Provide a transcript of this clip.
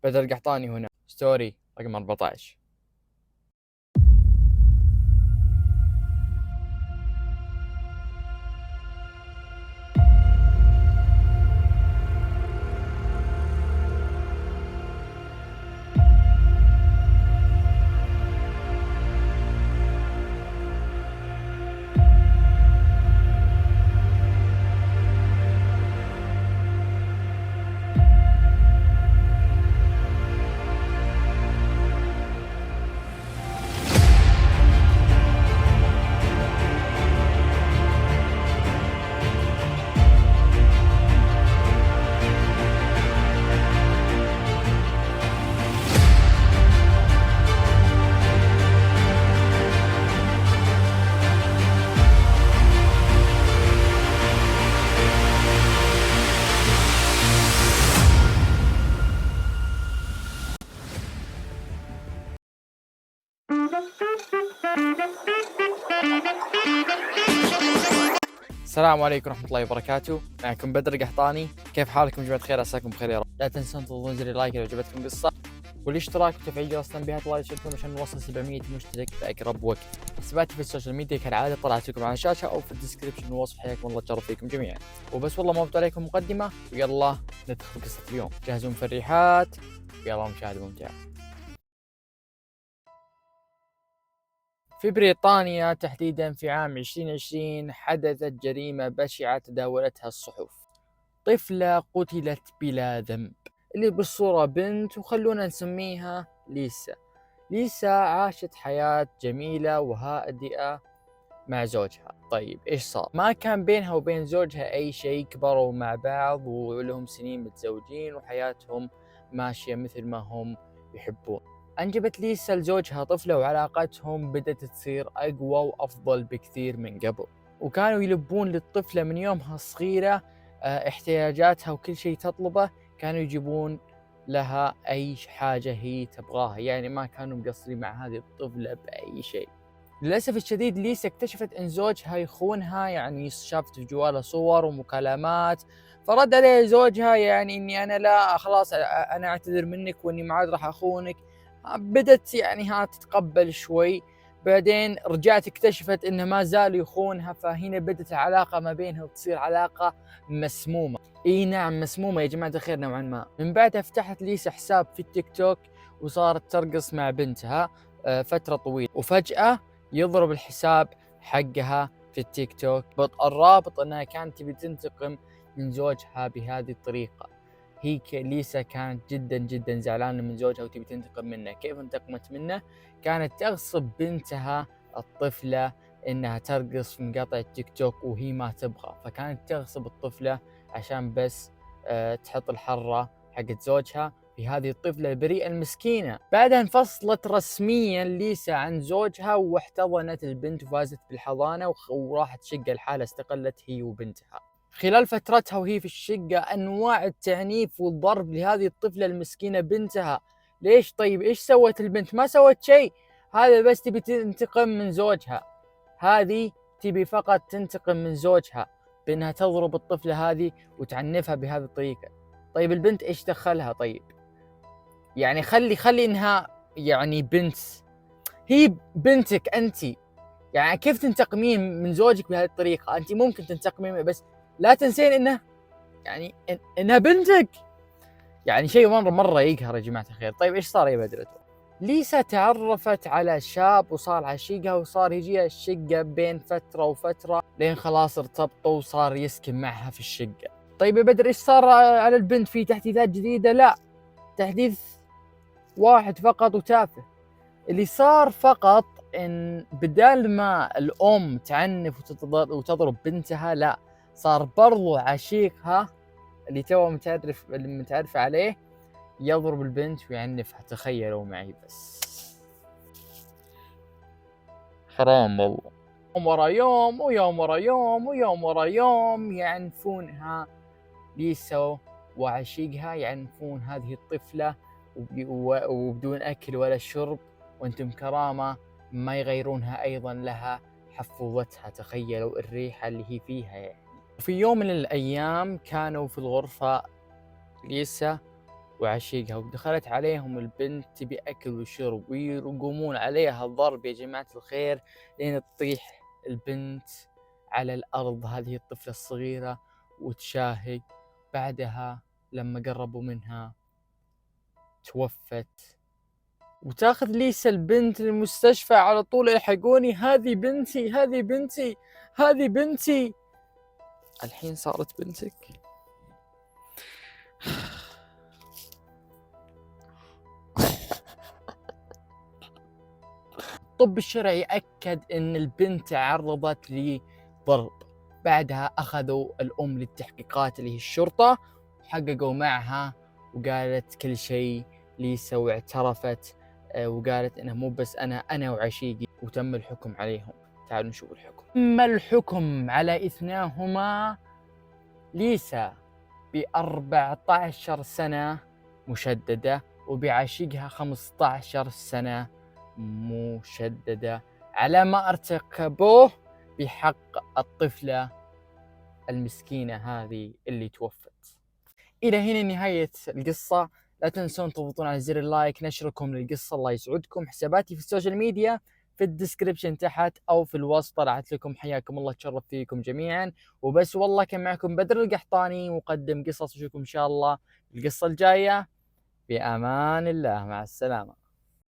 بدر القحطاني هنا، ستوري رقم 14. السلام عليكم ورحمة الله وبركاته، معكم بدر القحطاني. كيف حالكم جماعة الخير؟ عساكم بخير يا رب. لا تنسون تضغطون زر اللايك إذا عجبتكم القصة، والاشتراك وتفعيل جرس التنبيهات الله يسعدكم عشان نوصل 700 مشترك بأقرب وقت. حساباتي في السوشيال ميديا كالعادة طلعت لكم على الشاشة أو في الديسكربشن والوصف. حياكم الله، تشرف فيكم جميعا. وبس والله ما عليكم مقدمة، ويلا ندخل قصة اليوم. جهزوا مفرحات ويلا مشاهدة ممتعة. في بريطانيا تحديدا في عام 2020 حدثت جريمة بشعة تداولتها الصحف. طفلة قتلت بلا ذنب، اللي بالصورة بنت، وخلونا نسميها ليسا. ليسا عاشت حياة جميلة وهادئة مع زوجها. طيب إيش صار؟ ما كان بينها وبين زوجها أي شيء، كبروا مع بعض ولهم سنين متزوجين وحياتهم ماشية مثل ما هم يحبون. أنجبت ليسا لزوجها طفلة، وعلاقتهم بدأت تصير أقوى وأفضل بكثير من قبل، وكانوا يلبون للطفلة من يومها الصغيرة احتياجاتها وكل شيء تطلبه. كانوا يجيبون لها أي حاجة هي تبغاها، يعني ما كانوا مقصرين مع هذه الطفلة بأي شيء. للأسف الشديد ليسا اكتشفت أن زوجها يخونها، يعني شافت في جواله صور ومكالمات، فرد عليه زوجها يعني إني أنا لا خلاص أنا أعتذر منك وإني ما عاد راح أخونك. بدت يعني تتقبل شوي، بعدين رجعت اكتشفت انه ما زال يخونها، فهنا بدت العلاقة ما بينها تصير علاقة مسمومة. اي نعم مسمومة يا جماعة الخير نوعا ما. من بعدها فتحت ليسا حساب في التيك توك وصارت ترقص مع بنتها فترة طويلة، وفجأة يضرب الحساب حقها في التيك توك. الرابط انها كانت تبي تنتقم من زوجها بهذه الطريقة. ليسا كانت جدا جدا زعلانة من زوجها وتبي تنتقم منه. كيف انتقمت منه؟ كانت تغصب بنتها الطفلة انها ترقص في مقاطع التيك توك وهي ما تبغى، فكانت تغصب الطفلة عشان بس تحط الحرة حقت زوجها في هذه الطفلة البريئة المسكينة. بعدها انفصلت رسميا ليسا عن زوجها واحتضنت البنت وفازت بالحضانة وراحت شقة لحالها، استقلت هي وبنتها. خلال فترتها وهي في الشقة أنواع التعنيف والضرب لهذه الطفلة المسكينة بنتها. ليش؟ طيب إيش سوت البنت؟ ما سوت شيء، هذا بس تبي تنتقم من زوجها. هذه تبي فقط تنتقم من زوجها بأنها تضرب الطفلة هذه وتعنفها بهذه الطريقة. طيب البنت إيش دخلها؟ طيب يعني خلي إنها يعني بنت، هي بنتك أنت، يعني كيف تنتقمين من زوجك بهذه الطريقة؟ أنت ممكن تنتقمين بس لا تنسين إنه يعني إنها بنتك. يعني شيء مرة يقهر يا جماعة الخير. طيب إيش صار يا بدرة؟ ليسا تعرفت على شاب وصار عشيقها، وصار يجيها الشقة بين فترة وفترة لين خلاص ارتبطوا وصار يسكن معها في الشقة. طيب يا بدر إيش صار على البنت؟ في تحديثات جديدة؟ لا، تحديث واحد فقط وتافه. اللي صار فقط ان بدال ما الام تعنف وتضرب بنتها، لا، صار برضو عشيقها اللي توه متعرفة عليه يضرب البنت ويعنفها. تخيلوا معي بس، حرام والله. يوم ورا يوم ويوم ورا يوم ويوم ورا يوم يعنفونها. ليسا وعشيقها يعنفون هذه الطفلة وبدون أكل ولا شرب، وأنتم كرامة ما يغيرونها أيضا لها حفوظتها. تخيلوا الريحة اللي هي فيها يعني. وفي يوم من الأيام كانوا في الغرفة ليسا وعشيقها، ودخلت عليهم البنت تبي أكل وشرب ويقومون عليها ضرب يا جماعة الخير لين تطيح البنت على الأرض، هذه الطفلة الصغيرة، وتشاهق. بعدها لما قربوا منها توفت، وتاخذ ليسا البنت للمستشفى على طول. الحقوني، هذه بنتي، هذه بنتي، هذه بنتي. الحين صارت بنتك. الطب الشرعي أكد أن البنت تعرضت لضرب. بعدها أخذوا الأم للتحقيقات اللي هي الشرطة، وحققوا معها وقالت كل شيء ليسا، واعترفت وقالت أنه مو بس أنا وعشيقي، وتم الحكم عليهم. تعالوا نشوف الحكم. تم الحكم على إثناهما ليسا ب14 سنة مشددة، وبعشيقها 15 سنة مشددة على ما ارتكبوه بحق الطفلة المسكينة هذه اللي توفت. إلى هنا نهاية القصة. لا تنسون تضغطون على زر اللايك، نشركم للقصة، الله يسعدكم. حساباتي في السوشيال ميديا في الديسكريبشن تحت أو في الوصف طلعت لكم. حياكم الله، تشرف فيكم جميعا. وبس والله كان معكم بدر القحطاني مقدم قصص. نشوفكم إن شاء الله القصة الجاية. بأمان الله، مع السلامة.